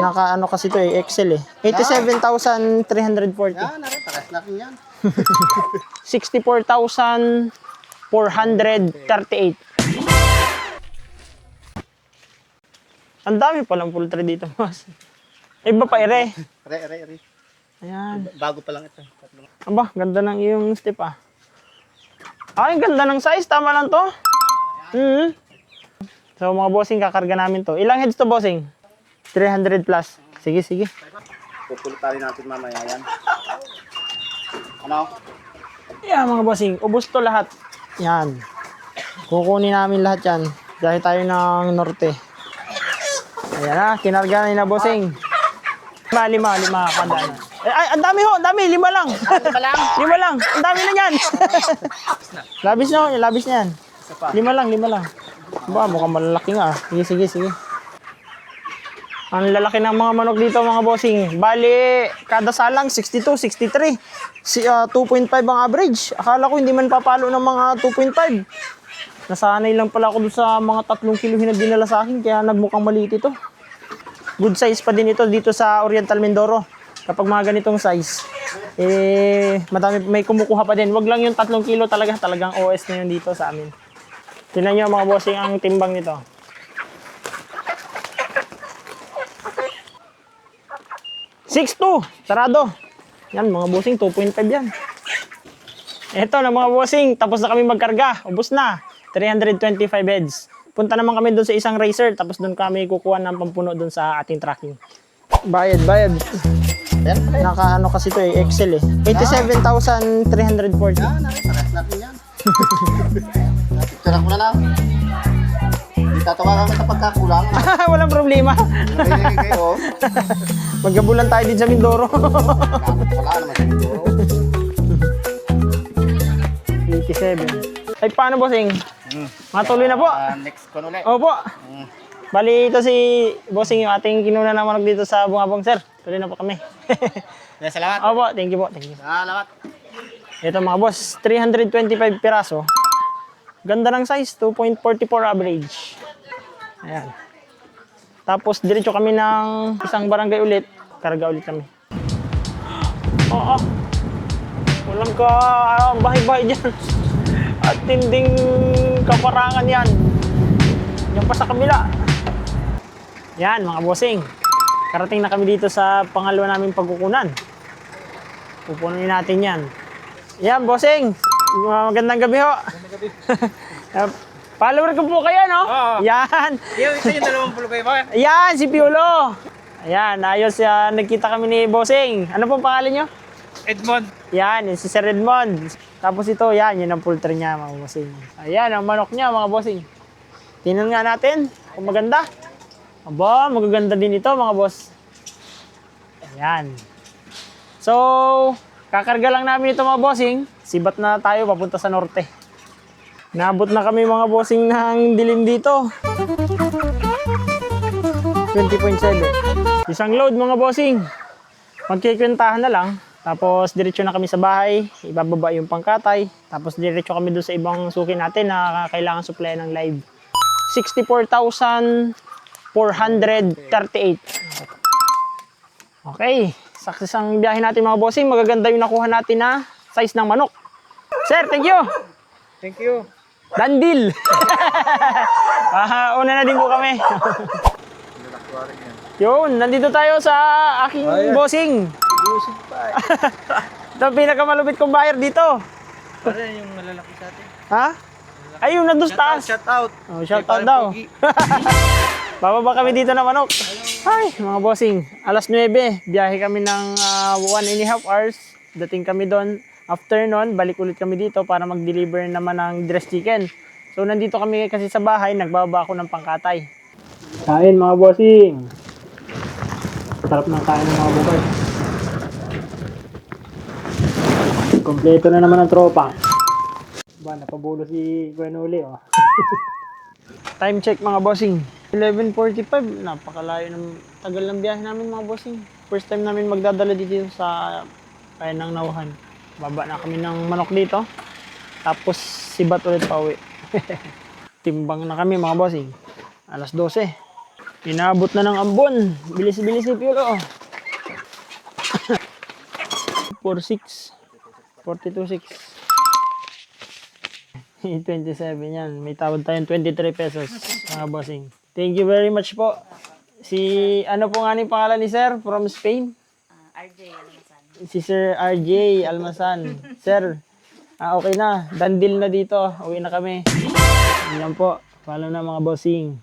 Naka ano kasi to eh, Excel eh. 87,340. Yan, narin, pares natin yan. 64,438. Ang dami palang poultry dito, mas. Iba pa ere. Re. Ayan. Bago pa lang ito. Aba, ganda ng iyong step ah. Ay, ganda ng size. Tama lang to. So mga bossing, kakarga namin to. Ilang heads to bossing? 300 plus. Sige, sige. Pupulitarin natin mamaya yan. Ano? Yan mga bossing, ubos to lahat. Yan. Kukunin namin lahat yan. Dahil tayo ng norte. Ayan na, kinarga na bossing. Lima kada na. Ay, ang dami ho, ang dami, 5 lang. 5 lang? 5 lang, ang dami na yan. Labis na yan. 5 lang. Ba, mukhang malalaki nga. Sige. Ang lalaki ng mga manok dito mga bossing. Bali, kada salang 62, 63. 2.5 ang average. Akala ko hindi man papalo ng mga 2.5. Nasanay lang pala ako dun sa mga 3 kilohin na dinala sa akin. Kaya nagmukhang maliit ito. Good size pa din ito dito sa Oriental Mindoro. Kapag mga ganitong size, madami, may kumukuha pa din. Wag lang yung 3 kilo talagang OS na yun dito sa amin. Tingnan nyo mga bossing ang timbang nito. 6'2", sarado. Yan mga bossing, 2.5 yan. Ito na mga bossing, tapos na kami magkarga. Ubus na, 325 heads. Punta naman kami doon sa isang racer, tapos doon kami kukuha ng pampuno doon sa ating tracking. Bayad. Naka ano kasi to eh, Excel eh. 87,340. Yan, narin, pares natin yan. Picture ko na lang. Tatawagan ka sa pagkakulang. Walang problema. Nabili kayo. Maggabulan tayo din sa Mindoro. Wala naman sa Mindoro. 87. Ay, paano bossing? Matuloy na po. Next ko ulit. Opo. Bali ito si bossing yung ating kinuna na manok dito sa Bungabong, sir. Tuloy na po kami. Salamat. Opo, thank you po. Salamat. Ito mga boss, 325 piraso. Ganda ng size, 2.44 average. Ayan. Tapos diretso kami ng isang barangay ulit. Karga ulit kami. Oo. Walang bahay-bahay dyan. At tinding kaparangan yan. Yan pa sa kabila. Yan mga bossing. Karating na kami dito sa pangalawa naming pagkukunan. Pupunuin natin yan. Yan bossing. Magandang gabi ho. Follower ko po kayo, no? Oo. Yan. Ito yung 20 kayo ba? Yan, si Piolo. Ayan, ayos. Nagkita kami ni bossing. Ano pong pangalan nyo? Edmond. Yan, si Sir Edmond. Tapos ito, yan ang poultry niya, mga bossing. Ayan, ang manok niya, mga bossing. Tingnan nga natin kung maganda. Aba, magaganda din ito, mga boss. Ayan. So, kakarga lang namin ito, mga bossing. Sibat na tayo, papunta sa norte. Naabot na kami, mga bossing, ng dilim dito. 20.7. Isang load, mga bossing. Magkikwentahan na lang. Tapos diretso na kami sa bahay, ibababa yung pangkatay. Tapos diretso kami doon sa ibang suki natin na kailangan supply ng live. 64,438. Okay, success ang biyahe natin mga bossing. Magaganda yung nakuha natin na size ng manok. Sir, thank you. Thank you. Done deal. Una na din po kami. Yun, nandito tayo sa aking bossing. Ito ang pinakamalupit kong buyer dito. Para yung malalaki sa atin. Ha? Ayun, nandun sa taas. Shout out. Oh, shout out daw. Bababa kami dito na manok. Ay, mga bossing. Alas 9, biyahe kami ng 1.5 hours. Dating kami doon. After nun, balik ulit kami dito para mag-deliver naman ng dressed chicken. So, nandito kami kasi sa bahay. Nagbababa ako ng pangkatay. Kain, mga bossing. Sarap ng kain ng mga bukay. Kompleto na naman ang tropa. Ba, napabulo si Gwenuli, oh. Time check, mga bossing. 11:45. Napakalayo ng tagal ng biyahe namin, mga bossing. First time namin magdadala dito sa kain ng Nauhan. Baba na kami ng manok dito. Tapos sibat ulit pa uwi. Timbang na kami, mga bossing. Alas 12. Inabot na ng ambon. Bilis-bilis si Piolo. 46. 42.6. 27 yan. May tawad tayong 23 pesos, mga bossing. Thank you very much po. Si, ano po nga ni pangalan ni Sir from Spain? RJ Almasan. Si Sir RJ Almasan. Sir, okay na. Dandil na dito. Uwi na kami. Yan po. Follow na mga bossing.